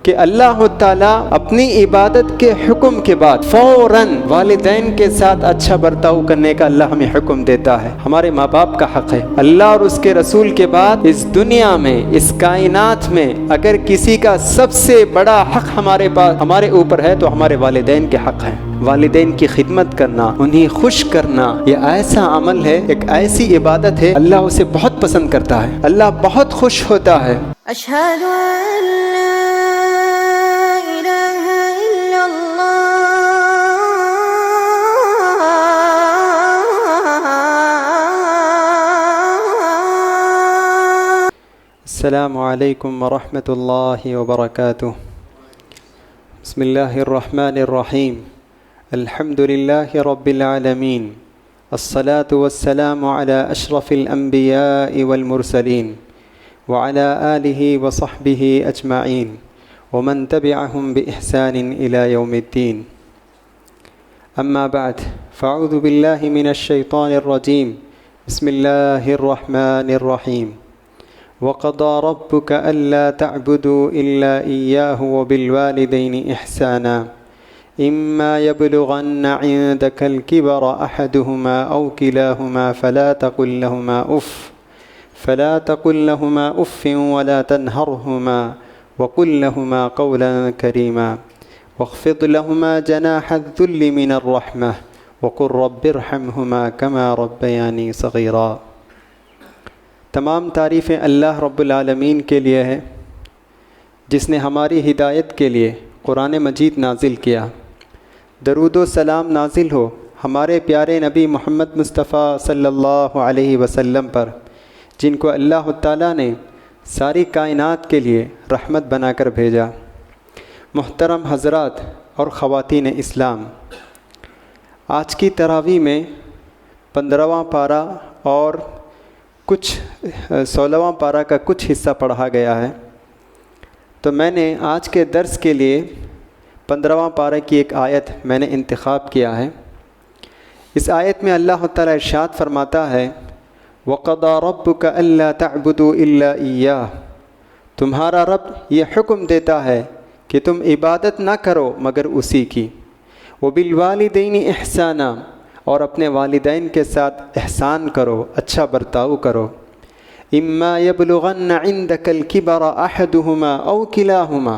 کہ اللہ تعالیٰ اپنی عبادت کے حکم کے بعد فوراً والدین کے ساتھ اچھا برتاؤ کرنے کا اللہ ہمیں حکم دیتا ہے۔ ہمارے ماں باپ کا حق ہے۔ اللہ اور اس کے رسول کے بعد اس دنیا میں، اس کائنات میں اگر کسی کا سب سے بڑا حق ہمارے اوپر ہے تو ہمارے والدین کے حق ہیں۔ والدین کی خدمت کرنا، انہیں خوش کرنا، یہ ایسا عمل ہے، ایک ایسی عبادت ہے، اللہ اسے بہت پسند کرتا ہے، اللہ بہت خوش ہوتا ہے۔ اشہد ان لا الہ الا اللہ السلام علیکم ورحمۃ اللہ وبرکاتہ۔ بسم اللہ الرحمن الرحیم، الحمد للہ رب العالمین، الصلاة والسلام علی اشرف الانبیاء والمرسلین وعلى آلہ وصحبہ اجمعین ومن تبعہم بإحسان الی یوم الدین۔ اما بعد فاعوذ باللہ من الشیطان الرجیم، بسم اللہ الرحمن الرحیم۔ وَقَضَى رَبُّكَ أَلَّا تَعْبُدُوا إِلَّا إِيَّاهُ وَبِالْوَالِدَيْنِ إِحْسَانًا إِمَّا يَبْلُغَنَّ عِندَكَ الْكِبَرَ أَحَدُهُمَا أَوْ كِلَاهُمَا فَلَا تَقُل لَّهُمَا أُفٍّ وَلَا تَنْهَرْهُمَا وَقُل لَّهُمَا قَوْلًا كَرِيمًا وَاخْفِضْ لَهُمَا جَنَاحَ الذُّلِّ مِنَ الرَّحْمَةِ وَقُل رَّبِّ ارْحَمْهُمَا كَمَا رَبَّيَانِي صَغِيرًا۔ تمام تعریفیں اللہ رب العالمین کے لیے ہے، جس نے ہماری ہدایت کے لیے قرآن مجید نازل کیا۔ درود و سلام نازل ہو ہمارے پیارے نبی محمد مصطفیٰ صلی اللہ علیہ وسلم پر، جن کو اللہ تعالیٰ نے ساری کائنات کے لیے رحمت بنا کر بھیجا۔ محترم حضرات اور خواتین اسلام، آج کی تراویح میں 15واں پارہ اور کچھ 16واں پارہ کا کچھ حصہ پڑھا گیا ہے، تو میں نے آج کے درس کے لیے 15واں پارہ کی ایک آیت میں نے انتخاب کیا ہے۔ اس آیت میں اللہ تعالیٰ ارشاد فرماتا ہے، وَقَضَى رَبُّكَ أَلَّا تَعْبُدُوا إِلَّا إِيَّاهُ، تمہارا رب یہ حکم دیتا ہے کہ تم عبادت نہ کرو مگر اسی کی۔ وَبِالْوَالِدَيْنِ إِحْسَانًا، اور اپنے والدین کے ساتھ احسان کرو، اچھا برتاؤ کرو۔ اما یبلغن عندک الکبر احدہما او کلاہما،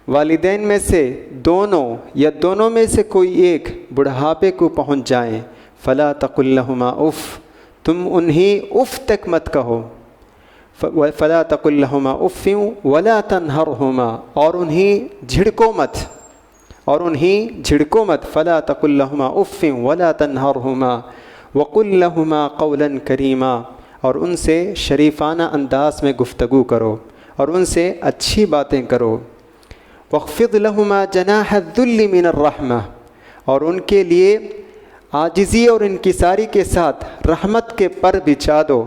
والدین میں سے دونوں یا دونوں میں سے کوئی ایک بڑھاپے کو پہنچ جائیں، فلا تقل لہما اف، تم انہیں اف تک مت کہو، فلا تقل لہما اف ولا تنہرہما، اور انہیں جھڑکو مت، فلا تقل لہما اف ولا تنہرہما وقل لہما قولا کریما، اور ان سے شریفانہ انداز میں گفتگو کرو اور ان سے اچھی باتیں کرو۔ واخفض لہما جناح الذل من الرحمہ، اور ان کے لیے عاجزی اور انکساری کے ساتھ رحمت کے پر بچھا دو۔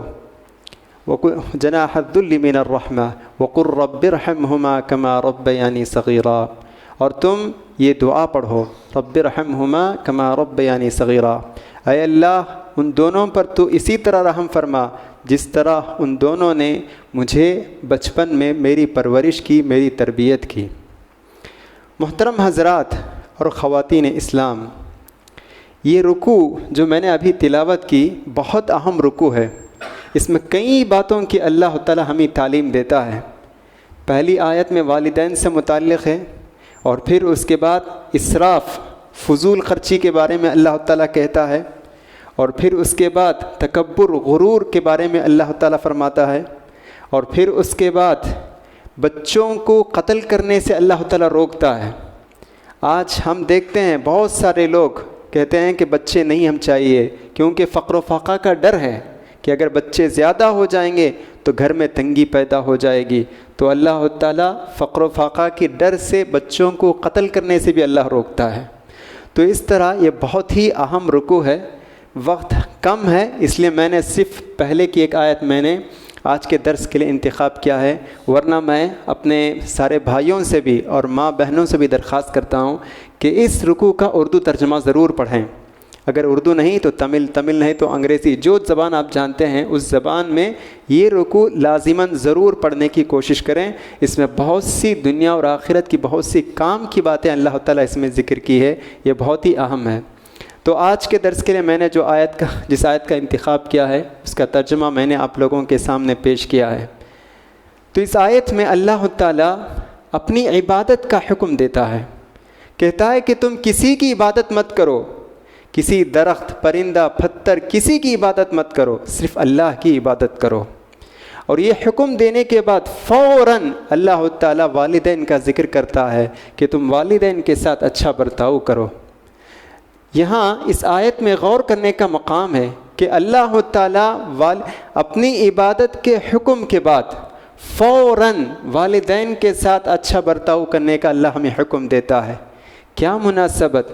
جناح الذل من الرحمہ وقل رب ارحمہما کما ربیانی صغیرا، اور تم یہ دعا پڑھو، رب ارحمہما کما ربیانی صغیرا، اے اللہ ان دونوں پر تو اسی طرح رحم فرما جس طرح ان دونوں نے مجھے بچپن میں میری پرورش کی، میری تربیت کی۔ محترم حضرات اور خواتین اسلام، یہ رکوع جو میں نے ابھی تلاوت کی بہت اہم رکوع ہے۔ اس میں کئی باتوں کی اللہ تعالی ہمیں تعلیم دیتا ہے۔ پہلی آیت میں والدین سے متعلق ہے، اور پھر اس کے بعد اسراف، فضول خرچی کے بارے میں اللہ تعالیٰ کہتا ہے، اور پھر اس کے بعد تکبر، غرور کے بارے میں اللہ تعالیٰ فرماتا ہے، اور پھر اس کے بعد بچوں کو قتل کرنے سے اللہ تعالیٰ روکتا ہے۔ آج ہم دیکھتے ہیں بہت سارے لوگ کہتے ہیں کہ بچے نہیں ہم چاہیے، کیونکہ فقر و فاقہ کا ڈر ہے کہ اگر بچے زیادہ ہو جائیں گے تو گھر میں تنگی پیدا ہو جائے گی، تو اللہ تعالیٰ فقر و فاقہ کے ڈر سے بچوں کو قتل کرنے سے بھی اللہ روکتا ہے۔ تو اس طرح یہ بہت ہی اہم رکوع ہے۔ وقت کم ہے، اس لیے میں نے صرف پہلے کی ایک آیت میں نے آج کے درس کے لیے انتخاب کیا ہے، ورنہ میں اپنے سارے بھائیوں سے بھی اور ماں بہنوں سے بھی درخواست کرتا ہوں کہ اس رکوع کا اردو ترجمہ ضرور پڑھیں۔ اگر اردو نہیں تو تمل، تمل نہیں تو انگریزی، جو زبان آپ جانتے ہیں اس زبان میں یہ رکوع لازماً ضرور پڑھنے کی کوشش کریں۔ اس میں بہت سی دنیا اور آخرت کی بہت سی کام کی باتیں اللہ تعالیٰ اس میں ذکر کی ہے، یہ بہت ہی اہم ہے۔ تو آج کے درس کے لیے میں نے جس آیت کا انتخاب کیا ہے اس کا ترجمہ میں نے آپ لوگوں کے سامنے پیش کیا ہے۔ تو اس آیت میں اللہ تعالیٰ اپنی عبادت کا حکم دیتا ہے، کہتا ہے کہ تم کسی کی عبادت مت کرو، کسی درخت، پرندہ، پتھر، کسی کی عبادت مت کرو، صرف اللہ کی عبادت کرو۔ اور یہ حکم دینے کے بعد فوراً اللہ تعالیٰ والدین کا ذکر کرتا ہے کہ تم والدین کے ساتھ اچھا برتاؤ کرو۔ یہاں اس آیت میں غور کرنے کا مقام ہے کہ اللہ تعالیٰ اپنی عبادت کے حکم کے بعد فوراً والدین کے ساتھ اچھا برتاؤ کرنے کا اللہ ہمیں حکم دیتا ہے۔ کیا مناسبت؟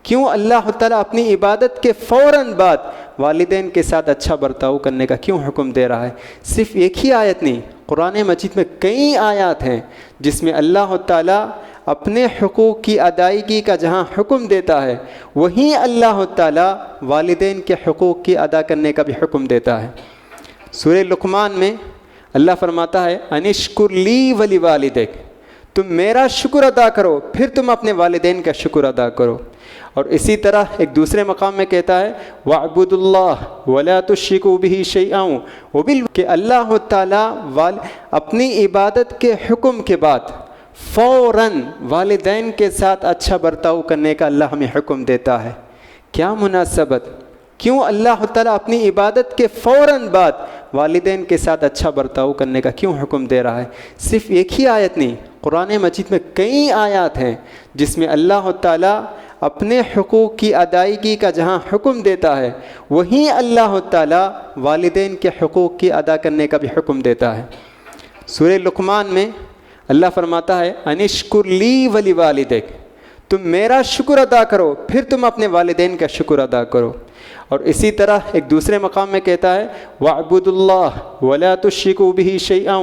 کیوں اللہ تعالیٰ اپنی عبادت کے فوراً بعد والدین کے ساتھ اچھا برتاؤ کرنے کا کیوں حکم دے رہا ہے؟ صرف ایک ہی آیت نہیں، قرآن مجید میں کئی آیات ہیں جس میں اللہ تعالیٰ اپنے حقوق کی ادائیگی کا جہاں حکم دیتا ہے وہیں اللہ تعالیٰ والدین کے حقوق کی ادا کرنے کا بھی حکم دیتا ہے۔ سورہ لقمان میں اللہ فرماتا ہے انشکر لی ولی والدیک، تم میرا شکر ادا کرو پھر تم اپنے والدین کا شکر ادا کرو۔ اور اسی طرح ایک دوسرے مقام میں کہتا ہے وَاعْبُدُوا اللَّهَ وَلَا تُشْرِكُوا بِهِ شَيْئًا، کہ اللہ تعالیٰ اپنی عبادت کے حکم کے بعد فوراً والدین کے ساتھ اچھا برتاؤ کرنے کا اللہ ہمیں حکم دیتا ہے۔ کیا مناسبت؟ کیوں اللہ تعالیٰ اپنی عبادت کے فوراً بعد والدین کے ساتھ اچھا برتاؤ کرنے کا کیوں حکم دے رہا ہے؟ صرف ایک ہی آیت نہیں، قرآن مجید میں کئی آیات ہیں جس میں اللہ تعالیٰ اپنے حقوق کی ادائیگی کا جہاں حکم دیتا ہے وہیں اللہ تعالیٰ والدین کے حقوق کی ادا کرنے کا بھی حکم دیتا ہے۔ سورہ لقمان میں اللہ فرماتا ہے انشکر لی ولی والدیک، تم میرا شکر ادا کرو پھر تم اپنے والدین کا شکر ادا کرو۔ اور اسی طرح ایک دوسرے مقام میں کہتا ہے وَاعْبُدُوا اللَّهَ وَلَا تُشْرِكُوا بِهِ شَيْئًا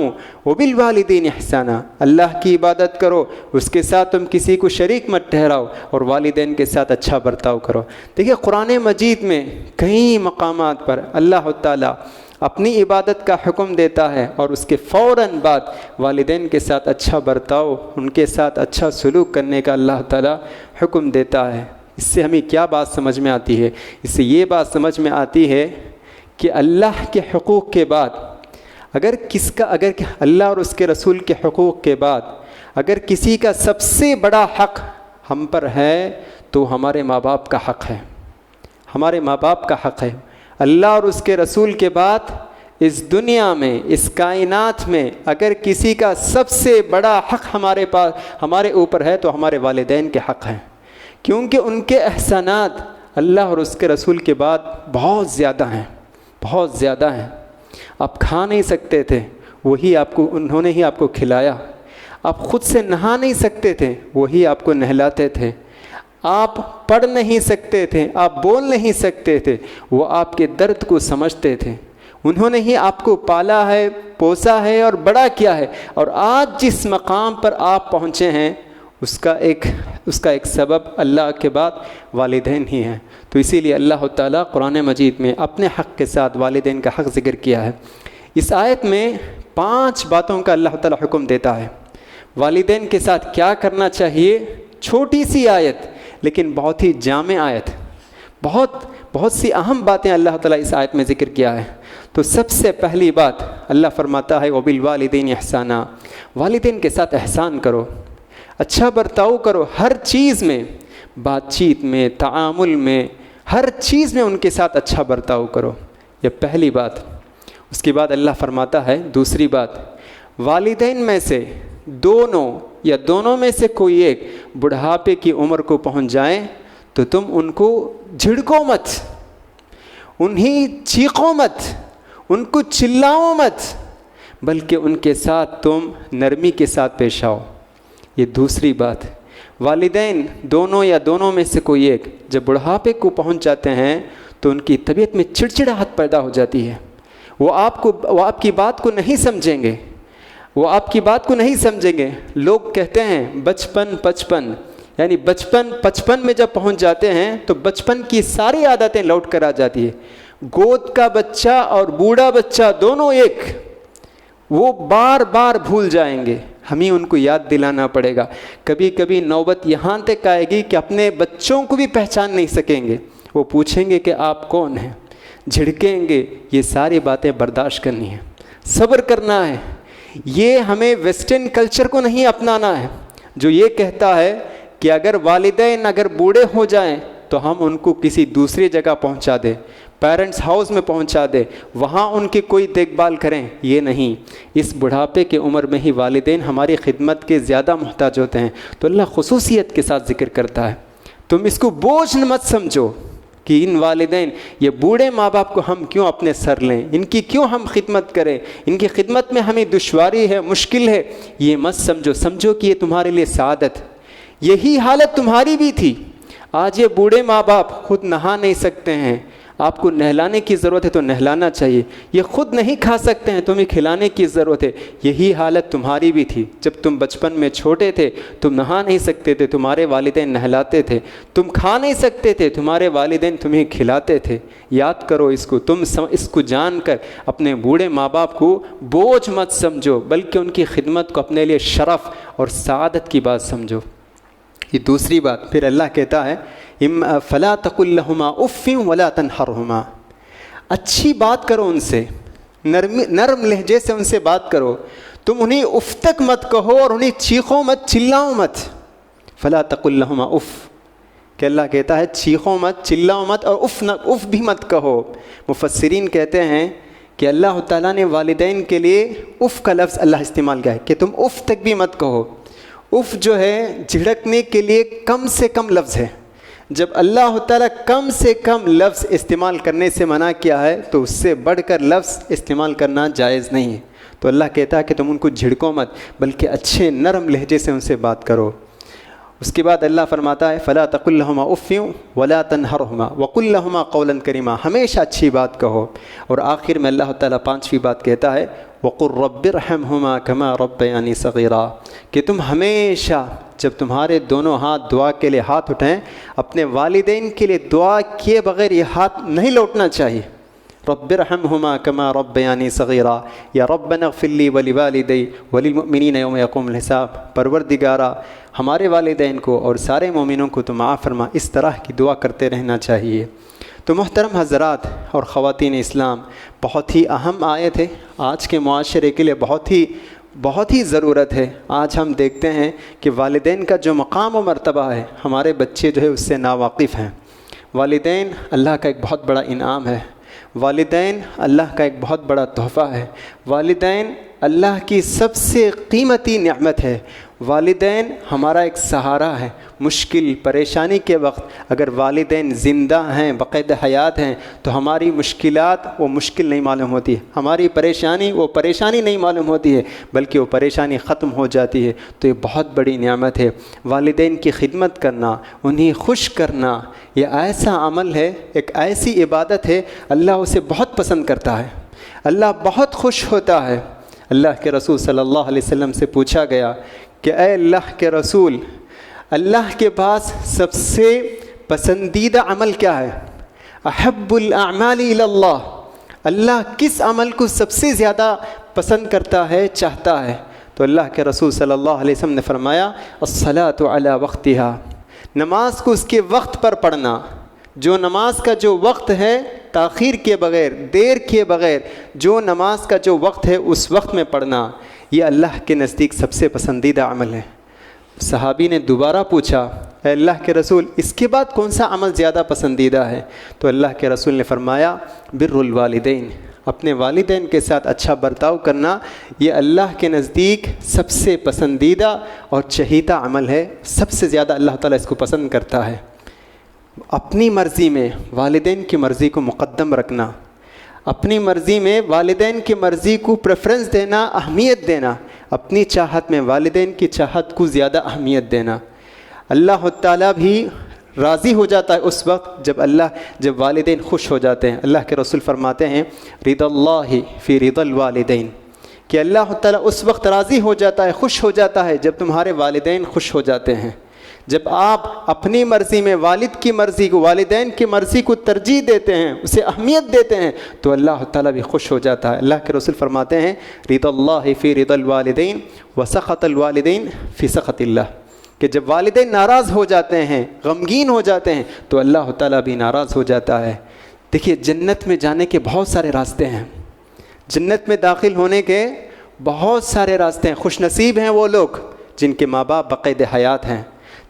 وَبِالْوَالِدَيْنِ احسانا، اللہ کی عبادت کرو اس کے ساتھ تم کسی کو شریک مت ٹھہراؤ اور والدین کے ساتھ اچھا برتاؤ کرو۔ دیکھیے قرآن مجید میں کئی مقامات پر اللہ تعالیٰ اپنی عبادت کا حکم دیتا ہے اور اس کے فوراً بعد والدین کے ساتھ اچھا برتاؤ، ان کے ساتھ اچھا سلوک کرنے کا اللہ تعالیٰ حکم دیتا ہے۔ اس سے ہمیں کیا بات سمجھ میں آتی ہے؟ اس سے یہ بات سمجھ میں آتی ہے کہ اللہ کے حقوق کے بعد اگر اللہ اور اس کے رسول کے حقوق کے بعد اگر کسی کا سب سے بڑا حق ہم پر ہے تو ہمارے ماں باپ کا حق ہے، ہمارے ماں باپ کا حق ہے۔ اللہ اور اس کے رسول کے بعد اس دنیا میں، اس کائنات میں اگر کسی کا سب سے بڑا حق ہمارے اوپر ہے تو ہمارے والدین کے حق ہیں، کیونکہ ان کے احسانات اللہ اور اس کے رسول کے بعد بہت زیادہ ہیں، بہت زیادہ ہیں۔ آپ کھا نہیں سکتے تھے، انہوں نے ہی آپ کو کھلایا۔ آپ خود سے نہا نہیں سکتے تھے، وہی آپ کو نہلاتے تھے۔ آپ پڑھ نہیں سکتے تھے، آپ بول نہیں سکتے تھے، وہ آپ کے درد کو سمجھتے تھے۔ انہوں نے ہی آپ کو پالا ہے، پوسا ہے اور بڑا کیا ہے، اور آج جس مقام پر آپ پہنچے ہیں اس کا ایک سبب اللہ کے بعد والدین ہی ہیں۔ تو اسی لیے اللہ تعالیٰ قرآن مجید میں اپنے حق کے ساتھ والدین کا حق ذکر کیا ہے۔ اس آیت میں 5 باتوں کا اللہ تعالیٰ حکم دیتا ہے، والدین کے ساتھ کیا کرنا چاہیے۔ چھوٹی سی آیت لیکن بہت ہی جامع آیت، بہت سی اہم باتیں اللہ تعالیٰ اس آیت میں ذکر کیا ہے۔ تو سب سے پہلی بات اللہ فرماتا ہے وَبِالْوَالِدَيْنِ احسانا، والدین کے ساتھ احسان کرو، اچھا برتاؤ کرو، ہر چیز میں، بات چیت میں، تعامل میں، ہر چیز میں ان کے ساتھ اچھا برتاؤ کرو، یہ پہلی بات۔ اس کے بعد اللہ فرماتا ہے دوسری بات، والدین میں سے دونوں میں سے کوئی ایک بڑھاپے کی عمر کو پہنچ جائیں تو تم ان کو جھڑکو مت، انہیں چیخو مت، ان کو چلاؤ مت، بلکہ ان کے ساتھ تم نرمی کے ساتھ پیش آؤ۔ یہ دوسری بات، والدین دونوں میں سے کوئی ایک جب بڑھاپے کو پہنچ جاتے ہیں تو ان کی طبیعت میں چڑچڑاہٹ پیدا ہو جاتی ہے، وہ آپ کی بات کو نہیں سمجھیں گے، لوگ کہتے ہیں بچپن یعنی بچپن میں جب پہنچ جاتے ہیں تو بچپن کی ساری عادتیں لوٹ کر آ جاتی ہے۔ گود کا بچہ اور بوڑھا بچہ دونوں ایک، وہ بار بار بھول جائیں گے، ہمیں ان کو یاد دلانا پڑے گا۔ کبھی کبھی نوبت یہاں تک آئے گی کہ اپنے بچوں کو بھی پہچان نہیں سکیں گے، وہ پوچھیں گے کہ آپ کون ہیں، جھڑکیں گے۔ یہ ساری باتیں برداشت کرنی ہے، صبر کرنا ہے۔ یہ ہمیں ویسٹرن کلچر کو نہیں اپنانا ہے جو یہ کہتا ہے کہ اگر والدین اگر بوڑھے ہو جائیں تو ہم ان کو کسی دوسری جگہ پہنچا دیں، پیرنٹس ہاؤس میں پہنچا دیں، وہاں ان کی کوئی دیکھ بھال کریں۔ یہ نہیں، اس بڑھاپے کی عمر میں ہی والدین ہماری خدمت کے زیادہ محتاج ہوتے ہیں، تو اللہ خصوصیت کے ساتھ ذکر کرتا ہے۔ تم اس کو بوجھ مت سمجھو کہ ان والدین، یہ بوڑھے ماں باپ کو ہم کیوں اپنے سر لیں، ان کی کیوں ہم خدمت کریں، ان کی خدمت میں ہمیں دشواری ہے، مشکل ہے، یہ مت سمجھو کہ یہ تمہارے لیے سعادت۔ یہی حالت تمہاری بھی تھی۔ آج یہ بوڑھے ماں باپ خود نہا نہیں سکتے ہیں، آپ کو نہلانے کی ضرورت ہے تو نہلانا چاہیے۔ یہ خود نہیں کھا سکتے ہیں، تمہیں کھلانے کی ضرورت ہے۔ یہی حالت تمہاری بھی تھی جب تم بچپن میں چھوٹے تھے، تم نہا نہیں سکتے تھے، تمہارے والدین نہلاتے تھے، تم کھا نہیں سکتے تھے، تمہارے والدین تمہیں کھلاتے تھے۔ یاد کرو اس کو، تم اس کو جان کر اپنے بوڑھے ماں باپ کو بوجھ مت سمجھو، بلکہ ان کی خدمت کو اپنے لیے شرف اور سعادت کی بات سمجھو۔ یہ دوسری بات پھر اللہ کہتا ہے فَلَا تَقُلْ لَهُمَا أُفٍّ وَلَا تَنْهَرْهُمَا، اچھی بات کرو ان سے، نرم لہجے سے ان سے بات کرو، تم انہیں اف تک مت کہو اور انہیں چیخو مت، چلاؤ مت۔ فَلَا تَقُلْ لَهُمَا اف، کہ اللہ کہتا ہے چیخو مت، چلاؤ مت، اور اف بھی مت کہو۔ مفسرین کہتے ہیں کہ اللہ تعالیٰ نے والدین کے لیے اف کا لفظ اللہ استعمال کیا ہے کہ تم اف تک بھی مت کہو۔ اف جو ہے جھڑکنے کے لیے کم سے کم لفظ ہے، جب اللہ تعالیٰ کم سے کم لفظ استعمال کرنے سے منع کیا ہے تو اس سے بڑھ کر لفظ استعمال کرنا جائز نہیں ہے۔ تو اللہ کہتا ہے کہ تم ان کو جھڑکو مت، بلکہ اچھے نرم لہجے سے ان سے بات کرو۔ اس کے بعد اللہ فرماتا ہے فَلَا تَقُلْ لَهُمَا أُفٍّ وَلَا تَنْهَرْهُمَا وَقُلْ لَهُمَا قَوْلًا كَرِيمًا، ہمیشہ اچھی بات کہو۔ اور آخر میں اللہ تعالیٰ پانچویں بات کہتا ہے وَقُلْ رَبِّ ارْحَمْهُمَا كَمَا رَبَّيَانِي صَغِيرًا، کہ تم ہمیشہ جب تمہارے دونوں ہاتھ دعا کے لیے ہاتھ اٹھائیں، اپنے والدین کے لیے دعا کیے بغیر یہ ہاتھ نہیں لوٹنا چاہیے۔ رب ارحمهما كما ربياني صغيرا، یا ربنا اغفر لي ولوالدي وللمؤمنين يوم يقوم الحساب، پروردگارا ہمارے والدین کو اور سارے مومنوں کو تو معاف فرما۔ اس طرح کی دعا کرتے رہنا چاہیے۔ تو محترم حضرات اور خواتین اسلام، بہت ہی اہم آیت ہے، آج کے معاشرے کے لیے بہت ہی ضرورت ہے۔ آج ہم دیکھتے ہیں کہ والدین کا جو مقام و مرتبہ ہے، ہمارے بچے جو ہے اس سے ناواقف ہیں۔ والدین اللہ کا ایک بہت بڑا انعام ہے، والدین اللہ کا ایک بہت بڑا تحفہ ہے، والدین اللہ کی سب سے قیمتی نعمت ہے، والدین ہمارا ایک سہارا ہے۔ مشکل پریشانی کے وقت اگر والدین زندہ ہیں، بقید حیات ہیں، تو ہماری مشکلات وہ مشکل نہیں معلوم ہوتی ہے، ہماری پریشانی وہ پریشانی نہیں معلوم ہوتی ہے، بلکہ وہ پریشانی ختم ہو جاتی ہے۔ تو یہ بہت بڑی نعمت ہے۔ والدین کی خدمت کرنا، انہیں خوش کرنا، یہ ایسا عمل ہے، ایک ایسی عبادت ہے، اللہ اسے بہت پسند کرتا ہے، اللہ بہت خوش ہوتا ہے۔ اللہ کے رسول صلی اللہ علیہ وسلم سے پوچھا گیا کہ اے اللہ کے رسول، اللہ کے پاس سب سے پسندیدہ عمل کیا ہے؟ احب الاعمال الی اللہ، اللہ کس عمل کو سب سے زیادہ پسند کرتا ہے، چاہتا ہے؟ تو اللہ کے رسول صلی اللہ علیہ وسلم نے فرمایا الصلاۃ علی وقتہا، نماز کو اس کے وقت پر پڑھنا۔ جو نماز کا جو وقت ہے، تاخیر کے بغیر، دیر کے بغیر، جو نماز کا جو وقت ہے اس وقت میں پڑھنا، یہ اللہ کے نزدیک سب سے پسندیدہ عمل ہے۔ صحابی نے دوبارہ پوچھا اے اللہ کے رسول، اس کے بعد کون سا عمل زیادہ پسندیدہ ہے؟ تو اللہ کے رسول نے فرمایا بر الوالدین، اپنے والدین کے ساتھ اچھا برتاؤ کرنا، یہ اللہ کے نزدیک سب سے پسندیدہ اور چہیتا عمل ہے، سب سے زیادہ اللہ تعالیٰ اس کو پسند کرتا ہے۔ اپنی مرضی میں والدین کی مرضی کو مقدم رکھنا، اپنی مرضی میں والدین کی مرضی کو پریفرنس دینا، اہمیت دینا، اپنی چاہت میں والدین کی چاہت کو زیادہ اہمیت دینا۔ اللہ تعالیٰ بھی راضی ہو جاتا ہے اس وقت جب والدین خوش ہو جاتے ہیں۔ اللہ کے رسول فرماتے ہیں رضا اللہ فی رضا الوالدین، کہ اللہ تعالیٰ اس وقت راضی ہو جاتا ہے، خوش ہو جاتا ہے جب تمہارے والدین خوش ہو جاتے ہیں۔ جب آپ اپنی مرضی میں والد کی مرضی کو، والدین کی مرضی کو ترجیح دیتے ہیں، اسے اہمیت دیتے ہیں، تو اللہ تعالیٰ بھی خوش ہو جاتا ہے۔ اللہ کے رسول فرماتے ہیں رضا اللہ فی رضا الوالدین وسخط الوالدین فی سخط اللہ، کہ جب والدین ناراض ہو جاتے ہیں، غمگین ہو جاتے ہیں، تو اللہ تعالیٰ بھی ناراض ہو جاتا ہے۔ دیکھیے جنت میں جانے کے بہت سارے راستے ہیں، جنت میں داخل ہونے کے بہت سارے راستے ہیں۔ خوش نصیب ہیں وہ لوگ جن کے ماں باپ بقید حیات ہیں۔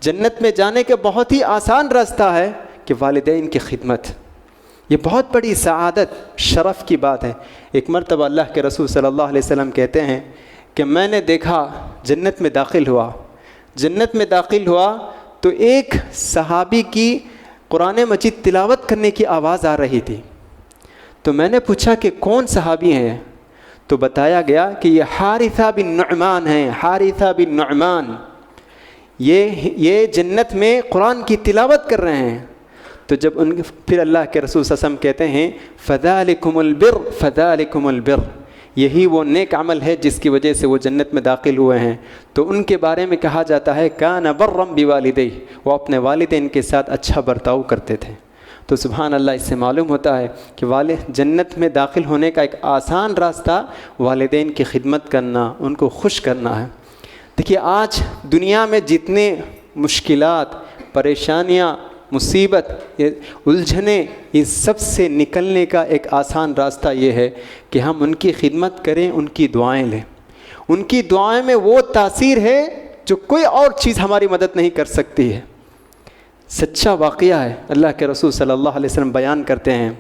جنت میں جانے کے بہت ہی آسان راستہ ہے کہ والدین کی خدمت، یہ بہت بڑی سعادت، شرف کی بات ہے۔ ایک مرتبہ اللہ کے رسول صلی اللہ علیہ وسلم کہتے ہیں کہ میں نے دیکھا جنت میں داخل ہوا تو ایک صحابی کی قرآن مجید تلاوت کرنے کی آواز آ رہی تھی، تو میں نے پوچھا کہ کون صحابی ہیں؟ تو بتایا گیا کہ یہ حارثہ بن نعمان ہیں، حارثہ بن نعمان، یہ جنت میں قرآن کی تلاوت کر رہے ہیں۔ تو جب پھر اللہ کے رسول صلی اللہ علیہ وسلم کہتے ہیں فذالکم البر، فذالکم البر، یہی وہ نیک عمل ہے جس کی وجہ سے وہ جنت میں داخل ہوئے ہیں۔ تو ان کے بارے میں کہا جاتا ہے کان برا بوالدیہ، وہ اپنے والدین کے ساتھ اچھا برتاؤ کرتے تھے۔ تو سبحان اللہ، اس سے معلوم ہوتا ہے کہ جنت میں داخل ہونے کا ایک آسان راستہ والدین کی خدمت کرنا، ان کو خوش کرنا ہے۔ دیکھیے آج دنیا میں جتنے مشکلات، پریشانیاں، مصیبت، الجھنیں، اس سب سے نکلنے کا ایک آسان راستہ یہ ہے کہ ہم ان کی خدمت کریں، ان کی دعائیں لیں۔ ان کی دعائیں میں وہ تاثیر ہے جو کوئی اور چیز ہماری مدد نہیں کر سکتی ہے۔ سچا واقعہ ہے، اللہ کے رسول صلی اللہ علیہ وسلم بیان کرتے ہیں۔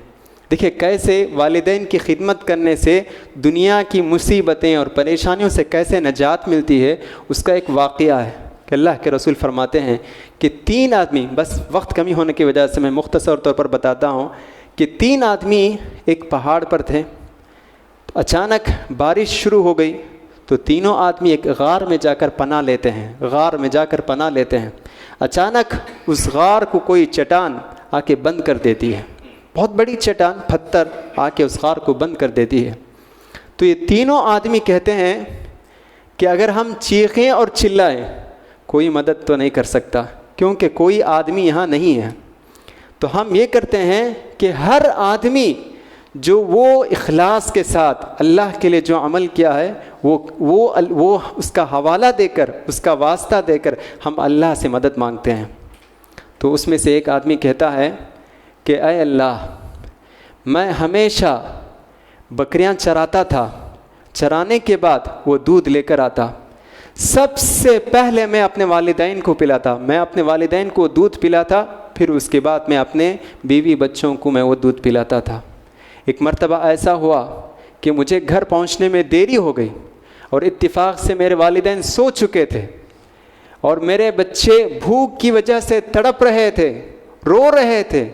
دیکھیں کیسے والدین کی خدمت کرنے سے دنیا کی مصیبتیں اور پریشانیوں سے کیسے نجات ملتی ہے، اس کا ایک واقعہ ہے کہ اللہ کے رسول فرماتے ہیں کہ 3 آدمی، بس وقت کمی ہونے کی وجہ سے میں مختصر طور پر بتاتا ہوں کہ 3 آدمی ایک پہاڑ پر تھے، اچانک بارش شروع ہو گئی تو تینوں آدمی ایک غار میں جا کر پناہ لیتے ہیں۔ اچانک اس غار کو کوئی چٹان آ کے بند کر دیتی ہے، بہت بڑی چٹان، پتھر آ کے اس غار کو بند کر دیتی ہے۔ تو یہ تینوں آدمی کہتے ہیں کہ اگر ہم چیخیں اور چلائیں کوئی مدد تو نہیں کر سکتا، کیونکہ کوئی آدمی یہاں نہیں ہے۔ تو ہم یہ کرتے ہیں کہ ہر آدمی جو وہ اخلاص کے ساتھ اللہ کے لیے جو عمل کیا ہے وہ اس کا حوالہ دے کر، اس کا واسطہ دے کر ہم اللہ سے مدد مانگتے ہیں۔ تو اس میں سے ایک آدمی کہتا ہے کہ اے اللہ، میں ہمیشہ بکریاں چراتا تھا، چرانے کے بعد وہ دودھ لے کر آتا، سب سے پہلے میں اپنے والدین کو پلاتا، میں اپنے والدین کو دودھ پلاتا، پھر اس کے بعد میں اپنے بیوی بچوں کو میں وہ دودھ پلاتا تھا۔ ایک مرتبہ ایسا ہوا کہ مجھے گھر پہنچنے میں دیری ہو گئی اور اتفاق سے میرے والدین سو چکے تھے اور میرے بچے بھوک کی وجہ سے تڑپ رہے تھے، رو رہے تھے،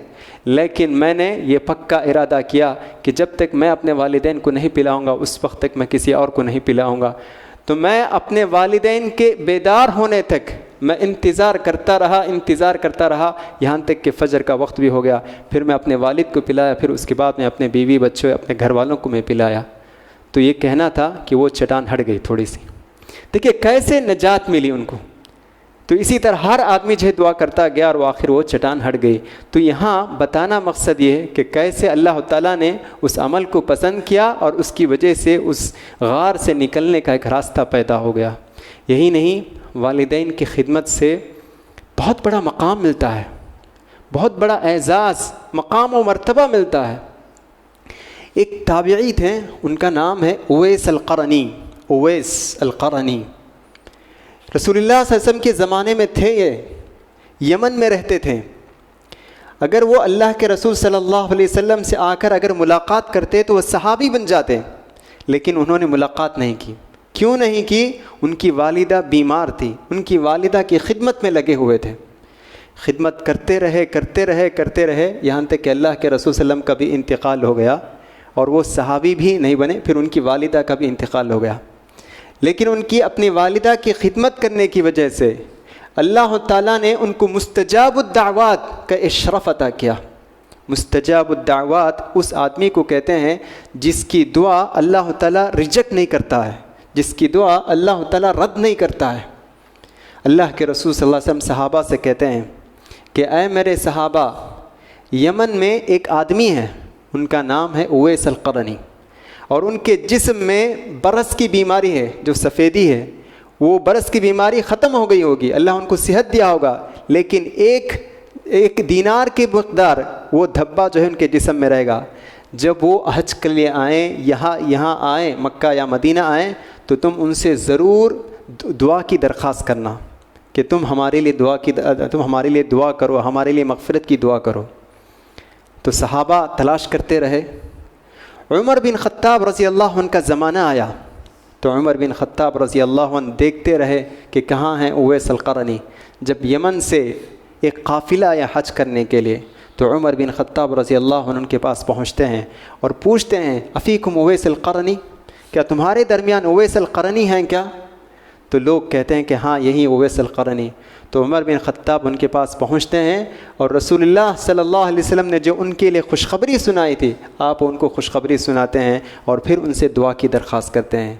لیکن میں نے یہ پکا ارادہ کیا کہ جب تک میں اپنے والدین کو نہیں پلاؤں گا اس وقت تک میں کسی اور کو نہیں پلاؤں گا۔ تو میں اپنے والدین کے بیدار ہونے تک میں انتظار کرتا رہا یہاں تک کہ فجر کا وقت بھی ہو گیا، پھر میں اپنے والد کو پلایا، پھر اس کے بعد میں اپنے بیوی بچوں، اپنے گھر والوں کو میں پلایا۔ تو یہ کہنا تھا کہ وہ چٹان ہٹ گئی تھوڑی سی۔ دیکھیے کیسے نجات ملی ان کو۔ تو اسی طرح ہر آدمی جو دعا کرتا گیا اور آخر وہ چٹان ہٹ گئی۔ تو یہاں بتانا مقصد یہ ہے کہ کیسے اللہ تعالیٰ نے اس عمل کو پسند کیا اور اس کی وجہ سے اس غار سے نکلنے کا ایک راستہ پیدا ہو گیا۔ یہی نہیں، والدین کی خدمت سے بہت بڑا مقام ملتا ہے، بہت بڑا اعزاز، مقام و مرتبہ ملتا ہے۔ ایک تابعی تھے، ان کا نام ہے اویس القرنی۔ رسول اللہ صلی اللہ علیہ وسلم کے زمانے میں تھے، یہ یمن میں رہتے تھے۔ اگر وہ اللہ کے رسول صلی اللہ علیہ وسلم سے آ کر اگر ملاقات کرتے تو وہ صحابی بن جاتے، لیکن انہوں نے ملاقات نہیں کی۔ کیوں نہیں کی؟ ان کی والدہ بیمار تھی، ان کی والدہ کی خدمت میں لگے ہوئے تھے۔ خدمت کرتے رہے یہاں تک کہ اللہ کے رسول صلی اللہ علیہ وسلم کا بھی انتقال ہو گیا اور وہ صحابی بھی نہیں بنے، پھر ان کی والدہ کا بھی انتقال ہو گیا۔ لیکن ان کی اپنی والدہ کی خدمت کرنے کی وجہ سے اللہ تعالیٰ نے ان کو مستجاب الدعوات کا شرف عطا کیا۔ مستجاب الدعوات اس آدمی کو کہتے ہیں جس کی دعا اللہ تعالیٰ ریجیکٹ نہیں کرتا ہے، جس کی دعا اللہ تعالیٰ رد نہیں کرتا ہے۔ اللہ کے رسول صلی اللہ علیہ وسلم صحابہ سے کہتے ہیں کہ اے میرے صحابہ، یمن میں ایک آدمی ہے، ان کا نام ہے اویس القرنی، اور ان کے جسم میں برص کی بیماری ہے، جو سفیدی ہے، وہ برص کی بیماری ختم ہو گئی ہوگی، اللہ ان کو صحت دیا ہوگا، لیکن ایک دینار کی مقدار وہ دھبا جو ہے ان کے جسم میں رہے گا۔ جب وہ حج کے لیے آئیں، یہاں آئیں، مکہ یا مدینہ آئیں، تو تم ان سے ضرور دعا کی درخواست کرنا کہ تم ہمارے لیے دعا کرو، ہمارے لیے مغفرت کی دعا کرو۔ تو صحابہ تلاش کرتے رہے۔ عمر بن خطاب رضی اللہ عنہ کا زمانہ آیا تو عمر بن خطاب رضی اللہ عنہ دیکھتے رہے کہ کہاں ہیں اویس القرنی۔ جب یمن سے ایک قافلہ آیا حج کرنے کے لیے تو عمر بن خطاب رضی اللہ عنہ ان کے پاس پہنچتے ہیں اور پوچھتے ہیں افیکم اویس القرنی، کیا تمہارے درمیان اویس القرنی ہیں کیا؟ تو لوگ کہتے ہیں کہ ہاں یہی اویس القرنی۔ تو عمر بن خطاب ان کے پاس پہنچتے ہیں اور رسول اللہ صلی اللہ علیہ وسلم نے جو ان کے لیے خوشخبری سنائی تھی، آپ ان کو خوشخبری سناتے ہیں اور پھر ان سے دعا کی درخواست کرتے ہیں۔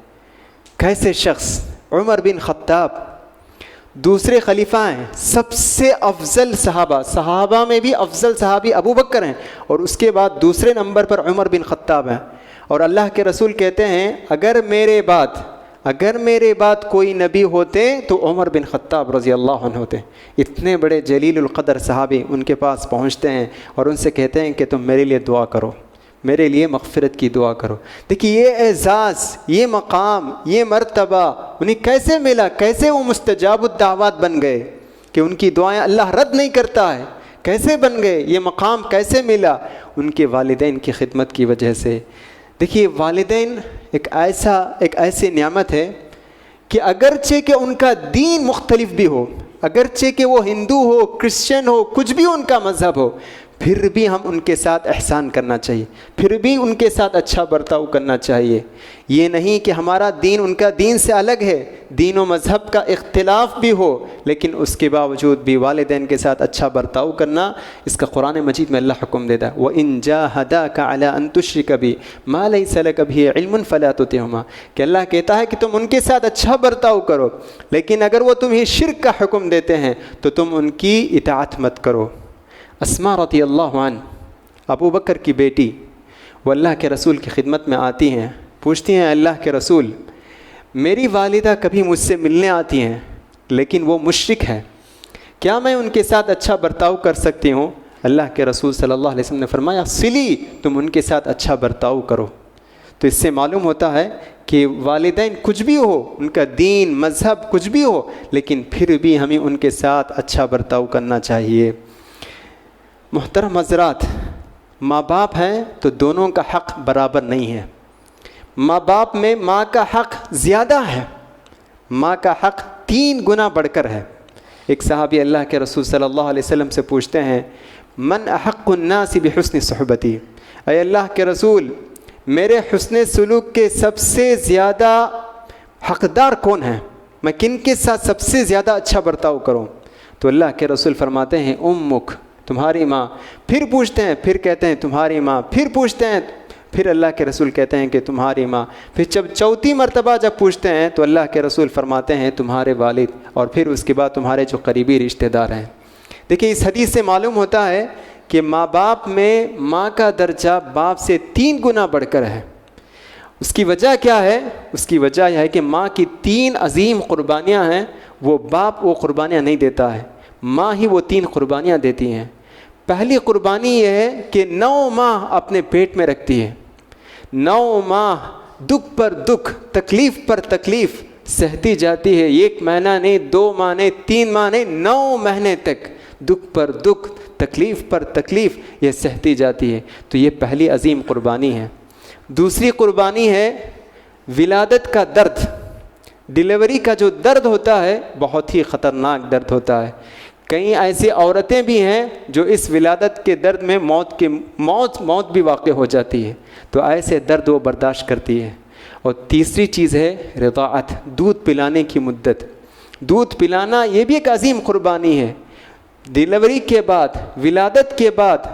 کیسے شخص! عمر بن خطاب دوسرے خلیفہ ہیں، سب سے افضل صحابہ میں بھی افضل صحابی ابو بکر ہیں، اور اس کے بعد دوسرے نمبر پر عمر بن خطاب ہیں۔ اور اللہ کے رسول کہتے ہیں اگر میرے بعد کوئی نبی ہوتے تو عمر بن خطاب رضی اللہ عنہ ہوتے۔ اتنے بڑے جلیل القدر صحابی ان کے پاس پہنچتے ہیں اور ان سے کہتے ہیں کہ تم میرے لیے دعا کرو، میرے لیے مغفرت کی دعا کرو۔ دیکھیے یہ اعزاز، یہ مقام، یہ مرتبہ انہیں کیسے ملا، کیسے وہ مستجاب الدعوات بن گئے کہ ان کی دعائیں اللہ رد نہیں کرتا ہے، کیسے بن گئے، یہ مقام کیسے ملا؟ ان کے والدین کی خدمت کی وجہ سے۔ دیکھیے والدین ایک ایسی نعمت ہے کہ اگرچہ کہ ان کا دین مختلف بھی ہو، اگرچہ کہ وہ ہندو ہو، کرسچن ہو، کچھ بھی ان کا مذہب ہو، پھر بھی ہم ان کے ساتھ احسان کرنا چاہیے، پھر بھی ان کے ساتھ اچھا برتاؤ کرنا چاہیے۔ یہ نہیں کہ ہمارا دین ان کا دین سے الگ ہے، دین و مذہب کا اختلاف بھی ہو، لیکن اس کے باوجود بھی والدین کے ساتھ اچھا برتاؤ کرنا، اس کا قرآن مجید میں اللہ حکم دیتا ہے وَإِن جَاهَدَاكَ عَلَىٰ أَن تُشْرِكَ بِي مَا لَيْسَ لَكَ بِهِ عِلْمٌ فَلَا تُطِعْهُمَا، کہ اللہ کہتا ہے کہ تم ان کے ساتھ اچھا برتاؤ کرو، لیکن اگر وہ تمہیں شرک کا حکم دیتے ہیں تو تم ان کی اطاعت مت کرو۔ اسماء رضی اللہ عنہ، ابو بکر کی بیٹی، وہ اللہ کے رسول کی خدمت میں آتی ہیں، پوچھتی ہیں اللہ کے رسول میری والدہ کبھی مجھ سے ملنے آتی ہیں لیکن وہ مشرک ہے، کیا میں ان کے ساتھ اچھا برتاؤ کر سکتی ہوں؟ اللہ کے رسول صلی اللہ علیہ وسلم نے فرمایا صلی، تم ان کے ساتھ اچھا برتاؤ کرو۔ تو اس سے معلوم ہوتا ہے کہ والدین کچھ بھی ہو، ان کا دین مذہب کچھ بھی ہو، لیکن پھر بھی ہمیں ان کے ساتھ اچھا برتاؤ کرنا چاہیے۔ محترم حضرات، ماں باپ ہیں تو دونوں کا حق برابر نہیں ہے، ماں باپ میں ماں کا حق زیادہ ہے، ماں کا حق 3 گنا بڑھ کر ہے۔ ایک صحابی اللہ کے رسول صلی اللہ علیہ وسلم سے پوچھتے ہیں من احق الناس بحسن صحبتی، اے اللہ کے رسول میرے حسن سلوک کے سب سے زیادہ حقدار کون ہیں، میں کن کے ساتھ سب سے زیادہ اچھا برتاؤ کروں؟ تو اللہ کے رسول فرماتے ہیں امک، تمہاری ماں۔ پھر پوچھتے ہیں، پھر کہتے ہیں تمہاری ماں، پھر پوچھتے ہیں، پھر اللہ کے رسول کہتے ہیں کہ تمہاری ماں۔ پھر جب چوتھی مرتبہ جب پوچھتے ہیں تو اللہ کے رسول فرماتے ہیں تمہارے والد، اور پھر اس کے بعد تمہارے جو قریبی رشتہ دار ہیں۔ دیکھیں اس حدیث سے معلوم ہوتا ہے کہ ماں باپ میں ماں کا درجہ باپ سے 3 گنا بڑھ کر ہے۔ اس کی وجہ کیا ہے؟ اس کی وجہ یہ ہے کہ ماں کی 3 عظیم قربانیاں ہیں، وہ باپ وہ قربانیاں نہیں دیتا ہے، ماں ہی وہ 3 قربانیاں دیتی ہیں۔ پہلی قربانی یہ ہے کہ 9 ماہ اپنے پیٹ میں رکھتی ہے، 9 ماہ دکھ پر دکھ، تکلیف پر تکلیف سہتی جاتی ہے، 1 مہینہ نہیں، 2 ماہ نہیں، 3 ماہ نہیں، 9 مہینے تک دکھ پر دکھ، تکلیف پر تکلیف یہ سہتی جاتی ہے۔ تو یہ پہلی عظیم قربانی ہے۔ دوسری قربانی ہے ولادت کا درد۔ ڈیلیوری کا جو درد ہوتا ہے بہت ہی خطرناک درد ہوتا ہے۔ کئی ایسی عورتیں بھی ہیں جو اس ولادت کے درد میں موت بھی واقع ہو جاتی ہے، تو ایسے درد وہ برداشت کرتی ہے۔ اور تیسری چیز ہے رضاعت، دودھ پلانے کی مدت۔ دودھ پلانا یہ بھی ایک عظیم قربانی ہے۔ ڈیلیوری کے بعد، ولادت کے بعد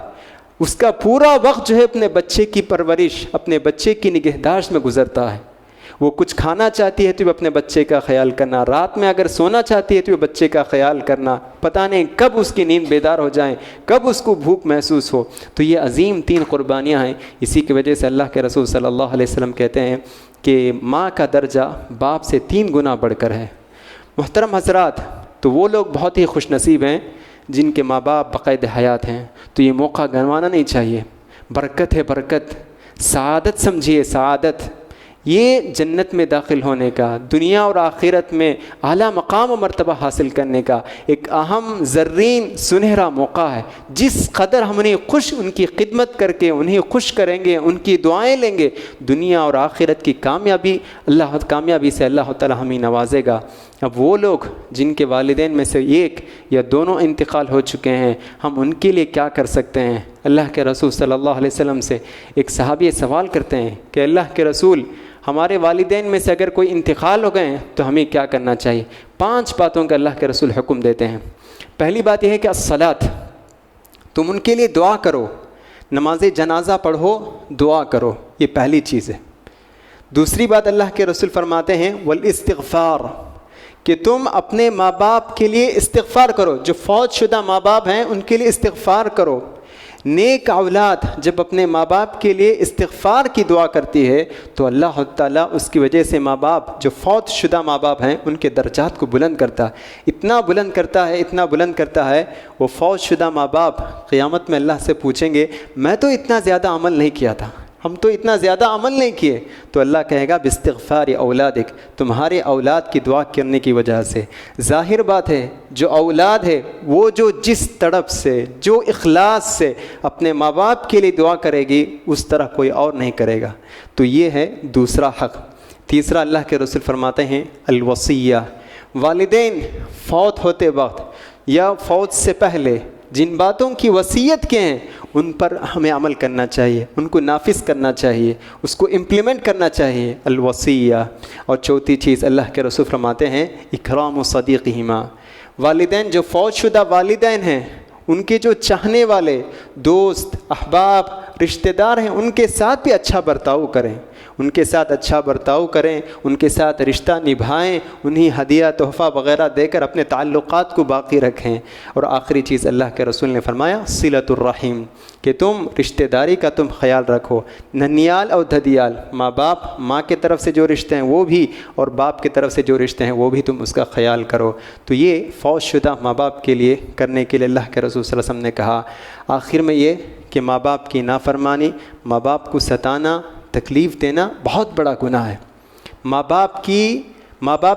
اس کا پورا وقت جو ہے اپنے بچے کی پرورش، اپنے بچے کی نگہداشت میں گزرتا ہے۔ وہ کچھ کھانا چاہتی ہے تو اپنے بچے کا خیال کرنا، رات میں اگر سونا چاہتی ہے تو بچے کا خیال کرنا، پتہ نہیں کب اس کی نیند بیدار ہو جائیں، کب اس کو بھوک محسوس ہو۔ تو یہ عظیم 3 قربانیاں ہیں۔ اسی کی وجہ سے اللہ کے رسول صلی اللہ علیہ وسلم کہتے ہیں کہ ماں کا درجہ باپ سے 3 گنا بڑھ کر ہے۔ محترم حضرات، تو وہ لوگ بہت ہی خوش نصیب ہیں جن کے ماں باپ باقید حیات ہیں، تو یہ موقع گنوانا نہیں چاہیے۔ برکت ہے، برکت، سعادت سمجھیے، سعادت، یہ جنت میں داخل ہونے کا، دنیا اور آخرت میں اعلیٰ مقام و مرتبہ حاصل کرنے کا ایک اہم زرین سنہرا موقع ہے۔ جس قدر ہم ان کی خدمت کر کے انہیں خوش کریں گے، ان کی دعائیں لیں گے، دنیا اور آخرت کی کامیابی سے اللہ تعالیٰ ہمیں نوازے گا۔ اب وہ لوگ جن کے والدین میں سے ایک یا دونوں انتقال ہو چکے ہیں، ہم ان کے لیے کیا کر سکتے ہیں؟ اللہ کے رسول صلی اللہ علیہ وسلم سے ایک صحابی سوال کرتے ہیں کہ اللہ کے رسول، ہمارے والدین میں سے اگر کوئی انتقال ہو گئے ہیں تو ہمیں کیا کرنا چاہیے؟ 5 باتوں کا اللہ کے رسول حکم دیتے ہیں۔ پہلی بات یہ ہے کہ الصلاۃ، تم ان کے لیے دعا کرو، نماز جنازہ پڑھو، دعا کرو، یہ پہلی چیز ہے۔ دوسری بات اللہ کے رسول فرماتے ہیں والاستغفار، کہ تم اپنے ماں باپ کے لیے استغفار کرو، جو فوت شدہ ماں باپ ہیں ان کے لیے استغفار کرو۔ نیک اولاد جب اپنے ماں باپ کے لیے استغفار کی دعا کرتی ہے تو اللہ تعالیٰ اس کی وجہ سے ماں باپ جو فوت شدہ ماں باپ ہیں ان کے درجات کو بلند کرتا ہے، اتنا بلند کرتا ہے وہ فوت شدہ ماں باپ قیامت میں اللہ سے پوچھیں گے میں تو اتنا زیادہ عمل نہیں کیا تھا، ہم تو اتنا زیادہ عمل نہیں کیے، تو اللہ کہے گا باستغفار اولادک، تمہارے اولاد کی دعا کرنے کی وجہ سے۔ ظاہر بات ہے جو اولاد ہے وہ جو جس تڑپ سے، جو اخلاص سے اپنے ماں باپ کے لیے دعا کرے گی اس طرح کوئی اور نہیں کرے گا۔ تو یہ ہے دوسرا حق۔ تیسرا اللہ کے رسول فرماتے ہیں الوصیہ، والدین فوت ہوتے وقت یا فوت سے پہلے جن باتوں کی وصیت کے ہیں ان پر ہمیں عمل کرنا چاہیے، ان کو نافذ کرنا چاہیے، اس کو امپلیمنٹ کرنا چاہیے، الوصیہ۔ اور چوتھی چیز اللہ کے رسول فرماتے ہیں اکرام صدیقہما، والدین جو فوت شدہ والدین ہیں ان کے جو چاہنے والے دوست، احباب، رشتہ دار ہیں ان کے ساتھ بھی اچھا برتاؤ کریں، ان کے ساتھ اچھا برتاؤ کریں، ان کے ساتھ رشتہ نبھائیں، انہیں ہدیہ تحفہ وغیرہ دے کر اپنے تعلقات کو باقی رکھیں۔ اور آخری چیز اللہ کے رسول نے فرمایا صلۃ الرحم، کہ تم رشتہ داری کا تم خیال رکھو، ننیال اور دھدیال، ماں باپ، ماں کے طرف سے جو رشتے ہیں وہ بھی اور باپ کی طرف سے جو رشتے ہیں وہ بھی تم اس کا خیال کرو۔ تو یہ فوت شدہ ماں باپ کے لیے کرنے کے لیے اللہ کے رسول صلی اللہ علیہ وسلم نے کہا۔ آخر میں یہ کہ ماں باپ کی نافرمانی، ماں باپ کو ستانا، تکلیف دینا بہت بڑا گناہ ہے۔ ماں باپ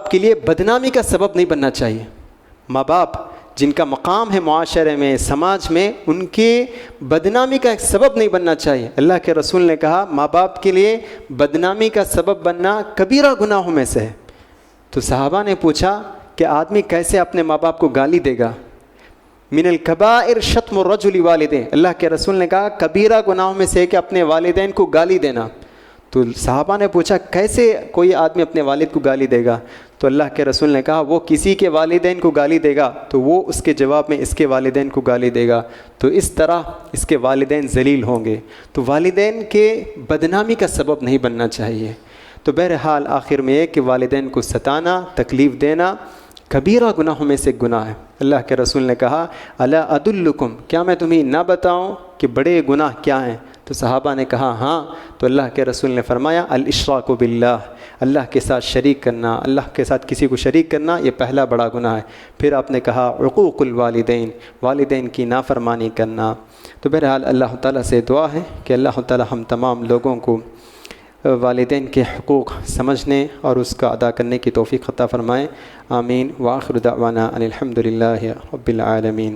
کے لیے بدنامی کا سبب نہیں بننا چاہیے۔ ماں باپ جن کا مقام ہے معاشرے میں، سماج میں، ان کے بدنامی کا ایک سبب نہیں بننا چاہیے۔ اللہ کے رسول نے کہا ماں باپ کے لیے بدنامی کا سبب بننا کبیرہ گناہوں میں سے ہے۔ تو صحابہ نے پوچھا کہ آدمی کیسے اپنے ماں باپ کو گالی دے گا؟ من الکبائر شتم الرجل والدین، اللہ کے رسول نے کہا کبیرہ گناہوں میں سے ہے کہ اپنے والدین کو گالی دینا۔ تو صحابہ نے پوچھا کیسے کوئی آدمی اپنے والد کو گالی دے گا؟ تو اللہ کے رسول نے کہا وہ کسی کے والدین کو گالی دے گا تو وہ اس کے جواب میں اس کے والدین کو گالی دے گا، تو اس طرح اس کے والدین ذلیل ہوں گے۔ تو والدین کے بدنامی کا سبب نہیں بننا چاہیے۔ تو بہرحال آخر میں یہ کہ والدین کو ستانا، تکلیف دینا کبیرہ گناہوں میں سے گناہ ہے۔ اللہ کے رسول نے کہا الا ادلکم، کیا میں تمہیں نہ بتاؤں کہ بڑے گناہ کیا ہیں؟ تو صحابہ نے کہا ہاں۔ تو اللہ کے رسول نے فرمایا الاشراک باللہ، اللہ کے ساتھ شریک کرنا، اللہ کے ساتھ کسی کو شریک کرنا یہ پہلا بڑا گناہ ہے۔ پھر آپ نے کہا عقوق الوالدین، والدین کی نافرمانی کرنا۔ تو بہرحال اللہ تعالیٰ سے دعا ہے کہ اللہ تعالیٰ ہم تمام لوگوں کو والدین کے حقوق سمجھنے اور اس کا ادا کرنے کی توفیق عطا فرمائے، آمین۔ وآخر دعوانا ان الحمد للہ رب العالمین۔